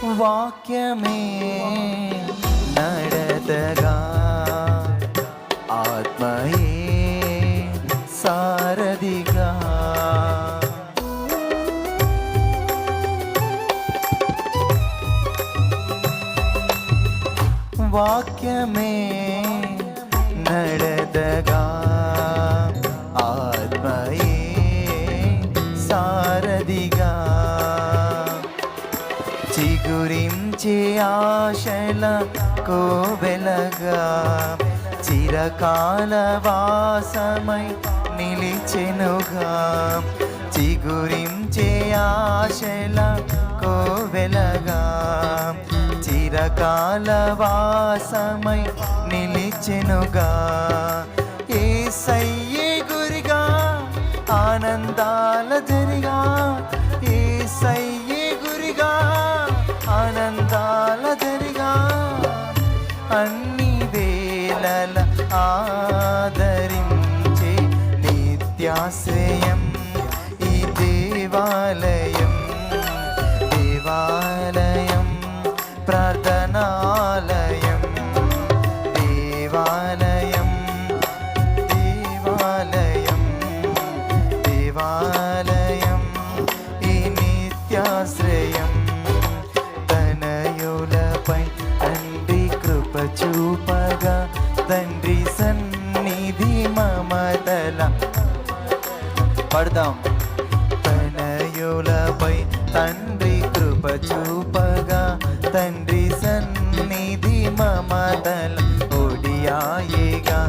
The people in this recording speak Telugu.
వాక్యమే నడతగా, ఆత్మయే సారథిగా. వాక్యమే నడతగా, ఆత్మయే సారథిగా. చిగురించే ఆశల కోవెలగా, చిరకాల వాసమై నిలిచెనుగా. చిగురించే ఆశల కోవెలగా, చిరకాల వాసమై నిలిచెనుగా. యేసయ్యే గురిగా ఆనందాల జరిగా, యేసయ్యే గురిగా ఆనందాల జరిగా. అన్ని వేళల ఆదరించే నిత్యాశ్రయం ఈ దేవాలయం. దేవాలయం ప్రార్థనాలయం, దేవాలయం దేవాలయం దేవాలయం ఈ నిత్యాశ్రయం. తనయులపై తండ్రి కృప చూపగా, తండ్రి సన్నిధి మమతల పడదాం. తనయులపై తండ్రి కృప చూపగా, తండ్రి సన్నిధి మమతల ఒడియాయేగా.